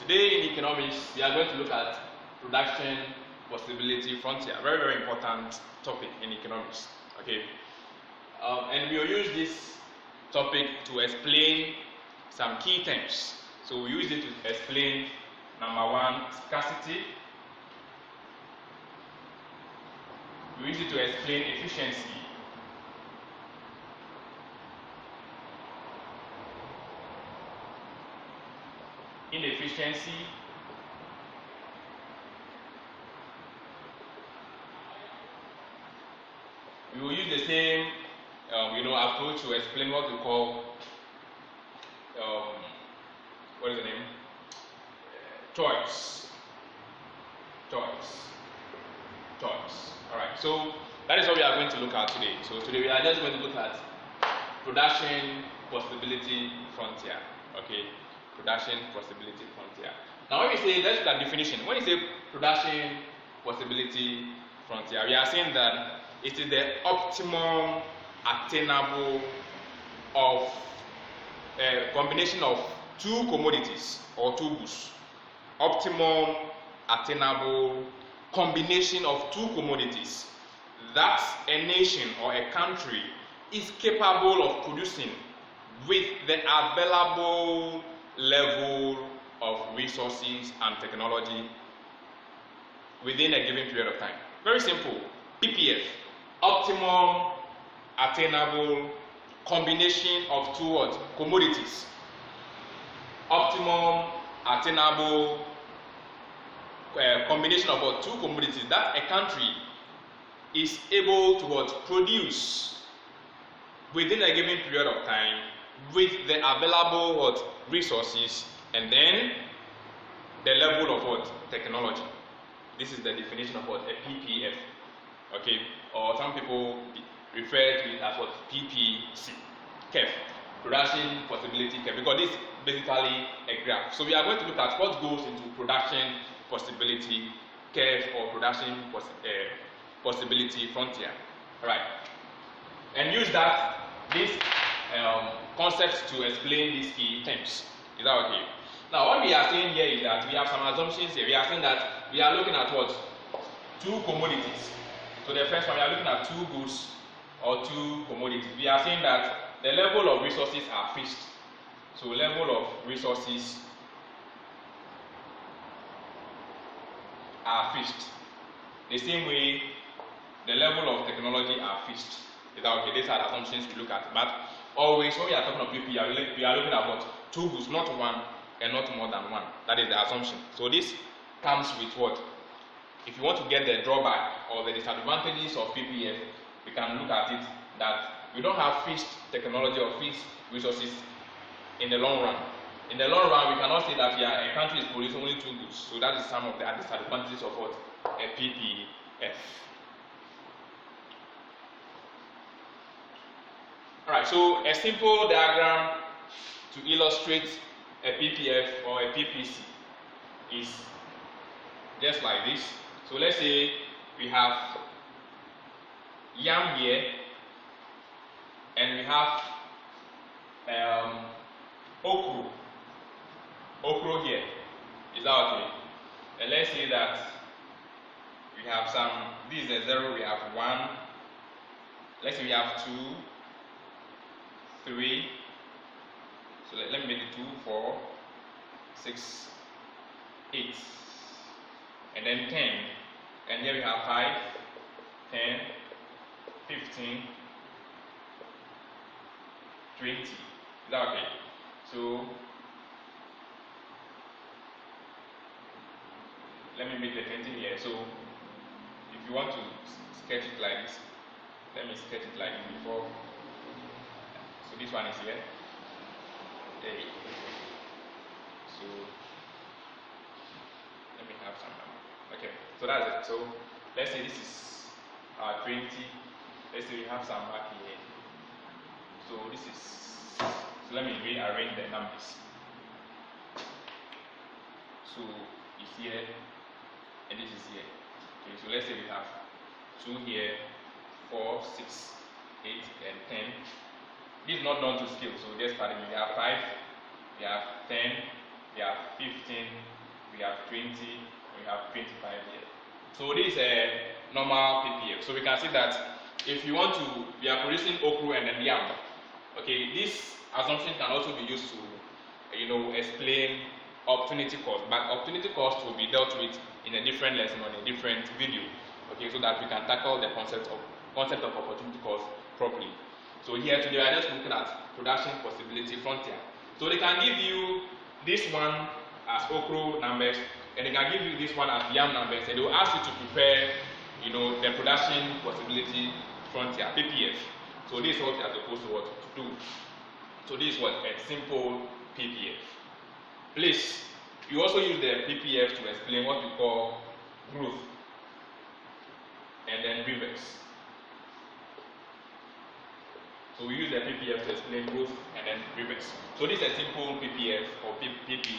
Today in economics, we are going to look at production possibility frontier. Very, very important topic in economics. Okay, and we will use this topic to explain some key terms. So we use it to explain number one, scarcity. We use it to explain efficiency. Inefficiency. We will use the same approach to explain what we call what is the name? Choice. Alright, so that is what we are going to look at today. So today we are just going to look at production possibility frontier. Okay, production possibility frontier. Now when we say, let's look at definition. When you say production possibility frontier, we are saying that it is the optimum attainable of a combination of two commodities or two goods. Optimum attainable combination of two commodities that a nation or a country is capable of producing with the available level of resources and technology within a given period of time. Very simple. PPF, optimum attainable combination of two what? Commodities. Optimum attainable combination of what? Two commodities that a country is able to what? Produce within a given period of time with the available what? Resources, and then the level of what? Technology. This is the definition of what? A PPF. Okay, or some people refer to it as what? PPC. KEF, production possibility KEF, because this is basically a graph. So we are going to look at what goes into production possibility KEF or production possibility frontier. Alright, and use these concepts to explain these key terms. Is that okay? Now what we are saying here is that we have some assumptions here. We are saying that we are looking at what? Two commodities. So the first one, we are looking at two goods or two commodities. We are saying that the level of resources are fixed. So level of resources are fixed. The same way the level of technology are fixed. Is that okay? These are the assumptions we look at. But always when we are talking of PP, we are looking at what? Two goods, not one and not more than one. That is the assumption. So this comes with what? If you want to get the drawback or the disadvantages of PPF, we can look at it that we don't have fixed technology or fixed resources in the long run. In the long run, we cannot say that a country is producing only two goods. So that is some of the disadvantages of what? A PPF. Alright, so a simple diagram to illustrate a PPF or a PPC is just like this. So let's say we have yam here and we have okra here. Is that okay? And let's say that we have some, this is a 0, we have 1, let's say we have 2, 3, so let me make it 2, 4, 6, 8, and then 10, and here we have 5, 10, 15, 20. Is that okay? So let me make the 20 here. So if you want to sketch it like this, let me sketch it like before. So this one is here. There. So let me have some number. Okay, so that's it. So let's say this is 20. Let's say we have some back here. So this is, so let me rearrange the numbers. So it's here and this is here. Okay, so let's say we have 2 here, 4, 6, 8, and 10. This is not done to scale, so just starting. We have 5, we have 10, we have 15, we have 20, we have 25 here. So this is a normal PPF. So we can see that if you want to, we are producing okra and then yam. Okay, this assumption can also be used to, explain opportunity cost. But opportunity cost will be dealt with in a different lesson or in a different video. Okay, so that we can tackle the concept of opportunity cost properly. So here today we are just looking at production possibility frontier. So they can give you this one as okra numbers, and they can give you this one as yam numbers, and they will ask you to prepare, the production possibility frontier (PPF). So this is what you are supposed to do. So this is what a simple PPF. Please, you also use the PPF to explain what we call growth and then reverse. So we use the PPF to explain growth and then reverse. So this is a simple PPF or PPC.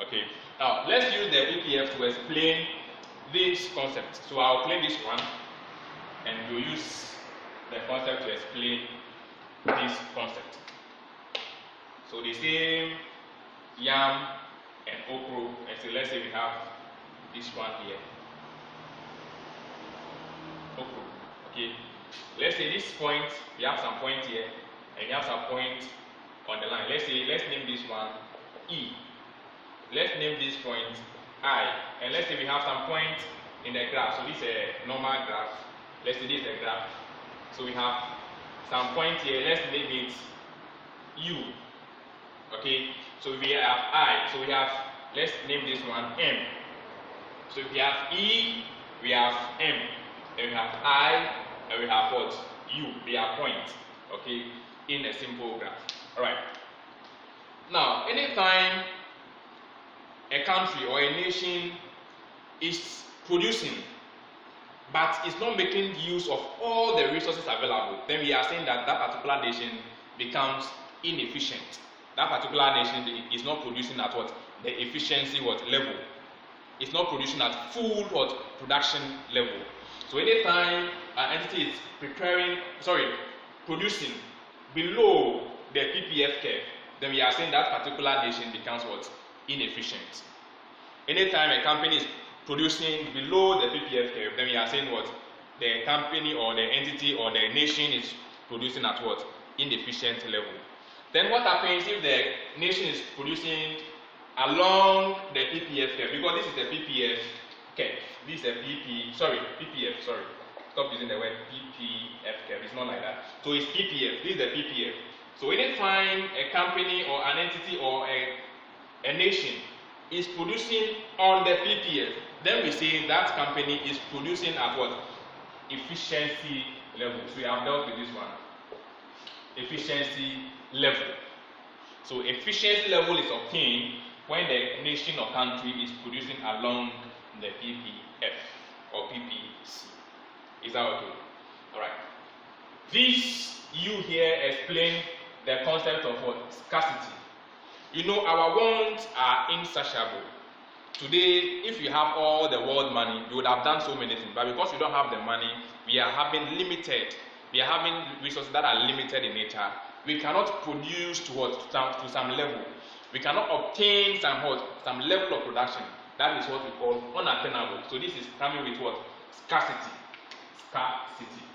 Okay. Now let's use the PPF to explain this concept. So I'll claim this one, and we'll use the concept to explain this concept. So the same yam and okra, and so let's say we have this one here. Okra. Okay. Let's say this point, we have some point here, and we have some point on the line. Let's name this one E. Let's name this point I. And let's say we have some point in the graph. So this is a normal graph. Let's say this is a graph. So we have some point here. Let's name it U. Okay. So we have I. So we have, let's name this one M. So we have E, we have M, and we have I, and we have what? U. They are points, okay, in a simple graph. Alright. Now, anytime a country or a nation is producing, but is not making use of all the resources available, then we are saying that that particular nation becomes inefficient. That particular nation is not producing at what? The efficiency level. It's not producing at full production level. So anytime an entity is producing below the PPF curve, then we are saying that particular nation becomes what? Inefficient. Anytime a company is producing below the PPF curve, then we are saying what? The company or the entity or the nation is producing at what? Inefficient level. Then what happens if the nation is producing along the PPF curve? Because this is the PPF curve. This is a PPF, sorry. Stop using the word PPF curve. It's not like that. So it's PPF. This is the PPF. So anytime a company or an entity or a nation is producing on the PPF, then we say that company is producing at what? Efficiency level. So we have dealt with this one. Efficiency level. So efficiency level is obtained when the nation or country is producing along the PPF or PPC. Is that okay? Alright. This U here explains the concept of what? Scarcity. Our wants are insatiable. Today, if you have all the world money, you would have done so many things. But because you don't have the money, we are having resources that are limited in nature. We cannot produce to some level. We cannot obtain some level of production. That is what we call unattainable. So this is coming with what? Scarcity. Scarcity.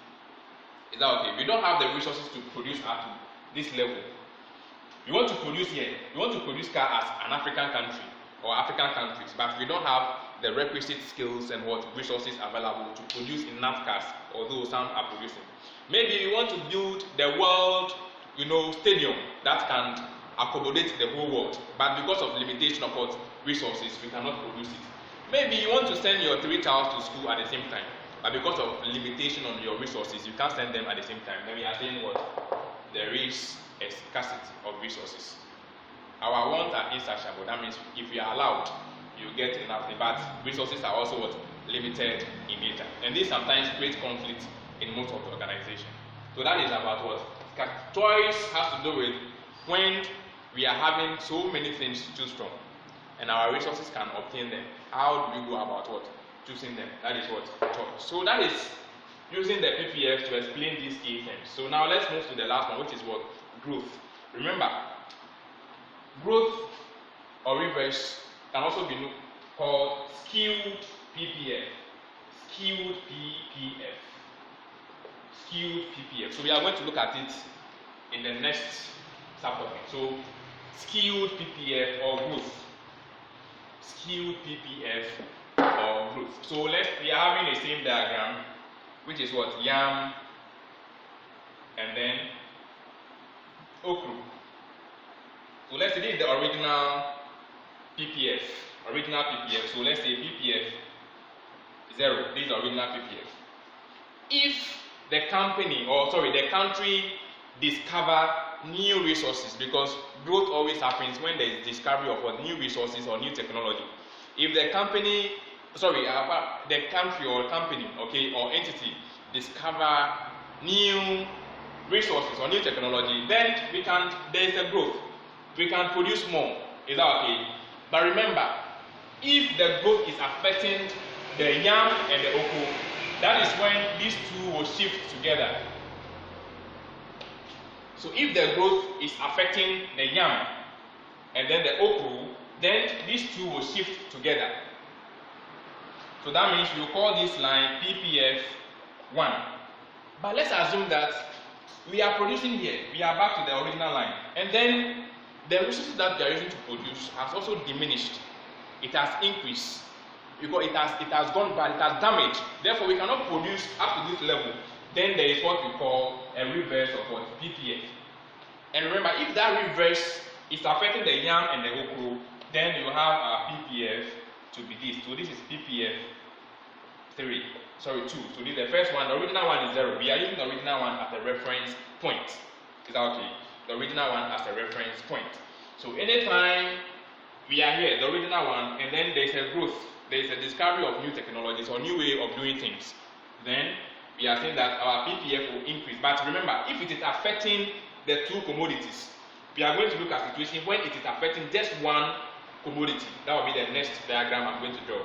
Is that okay? We don't have the resources to produce at this level. We want to produce here. We want to produce car as an African country or African countries, but we don't have the requisite skills and resources available to produce enough cars, although some are producing. Maybe we want to build the world, stadium that can accommodate the whole world, but because of limitation of resources, we cannot produce it. Maybe you want to send your 3 child to school at the same time, but because of limitation on your resources, you can't send them at the same time. Then we are saying there is a scarcity of resources. Our wants are insatiable. That means if we are allowed, you get enough. But resources are also limited in nature, and this sometimes creates conflict in most of the organization. So that is about what? Choice has to do with when we are having so many things to choose from, and our resources can obtain them. How do we go about choosing them? That is what choice. So that is using the PPF to explain these key things. So now let's move to the last one, which is what? Growth. Remember, growth or reverse can also be called skewed PPF. Skewed PPF. Skewed PPF. So we are going to look at it in the next subtopic. So skewed PPF or growth. Skewed PPF or growth. So we are having the same diagram, which is what? Yam and then okra. So let's say this is the original PPF. So let's say PPF 0. This is the original PPF. If the the country discover new resources, because growth always happens when there is discovery of new resources or new technology. If the country or company, or entity discover new resources or new technology, then there is a growth. We can produce more. Is that okay? But remember, if the growth is affecting the yam and the okra, that is when these two will shift together. So if the growth is affecting the yam and then the okra, then these two will shift together. So that means we'll call this line PPF 1. But let's assume that we are producing here. We are back to the original line. And then the resources that they are using to produce has also diminished. It has increased. Because it has gone bad, it has damaged. Therefore, we cannot produce up to this level. Then there is what we call a reverse of what? PPF. And remember, if that reverse is affecting the yam and the okra, then you have our PPF to be this. So this is PPF 2. So this is the first one. The original one is 0. We are using the original one as a reference point. Is that okay? The original one as a reference point. So anytime we are here, the original one, and then there is a growth, there is a discovery of new technologies or new way of doing things, then we are saying that our PPF will increase. But remember, if it is affecting the two commodities, we are going to look at a situation when it is affecting just one commodity. That will be the next diagram I'm going to draw.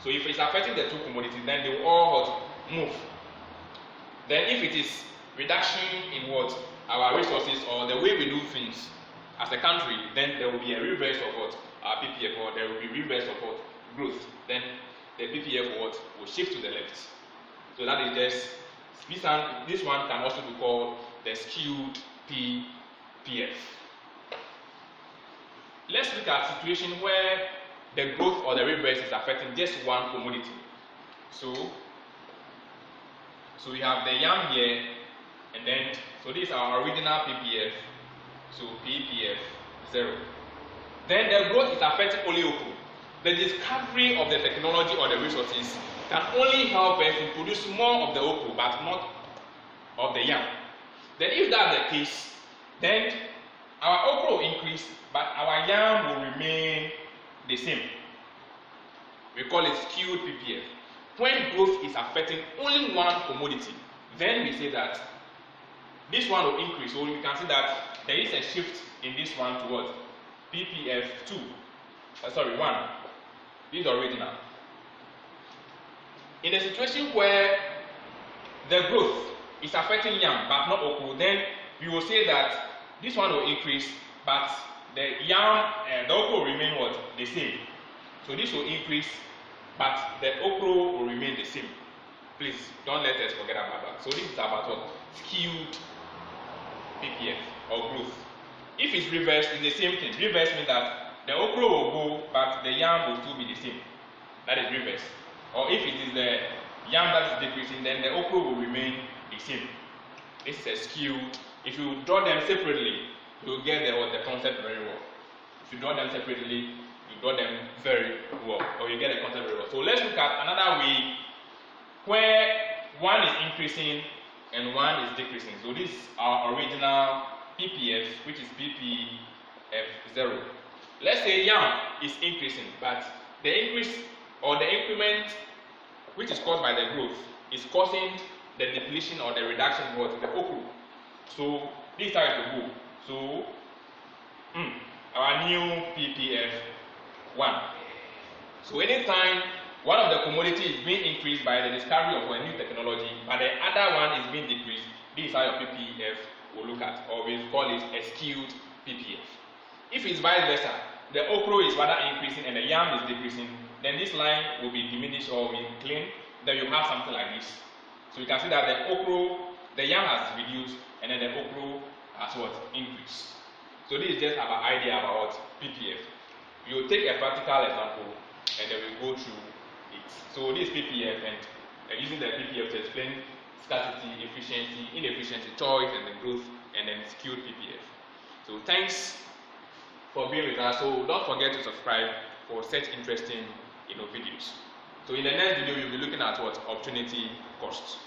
So if it's affecting the two commodities, then they will all move. Then if it is reduction in what? Our resources or the way we do things as a country, then there will be a reverse of what? Our PPF, or there will be reverse of what? Growth. Then the PPF will shift to the left. So that is just, this one can also be called the skewed PPF. Let's look at a situation where the growth or the reverse is affecting just one commodity. So we have the yam here, and then, so this is our original PPF, so PPF 0. Then the growth is affecting only okra. The discovery of the technology or the resources can only help us to produce more of the okra, but not of the yam. Then if that's the case, then our okra will increase, but our yam will remain the same. We call it skewed PPF. When growth is affecting only one commodity, then we say that this one will increase. So we can see that there is a shift in this one towards PPF 1. This is the original. In a situation where the growth is affecting yam but not okra, then we will say that this one will increase, but the yam and the okra will remain what? The same. So this will increase, but the okra will remain the same. Please don't let us forget about that. So this is about what? Skewed PPF or growth. If it's reversed, it's the same thing. Reverse means that the okra will go, but the yam will still be the same. That is reverse. Or if it is the yam that is decreasing, then the okra will remain the same. This is a skew. If you draw them separately, you will get the concept very well. If you draw them separately, you draw them very well, or you get the concept very well. So let's look at another way where one is increasing and one is decreasing. So this is our original PPF, which is PPF 0. Let's say yam is increasing, but the increase or the increment which is caused by the growth is causing the depletion or the reduction of the okra. So this is how it will go. So our new PPF 1. So anytime one of the commodity is being increased by the discovery of a new technology, but the other one is being decreased, this is how your PPF will look at, or we'll call it a skewed PPF. If it's vice versa, the okra is rather increasing and the yam is decreasing, then this line will be diminished or will clean. Then you have something like this. So you can see that the yam has reduced and then the okra has what? Increased. So this is just our idea about what? PPF. You take a practical example and then we go through it. So this PPF and using the PPF to explain scarcity, efficiency, inefficiency, choice, and then growth, and then skewed PPF. So thanks for being with us. So don't forget to subscribe for such interesting videos. So in the next video, you'll be looking at what? Opportunity costs.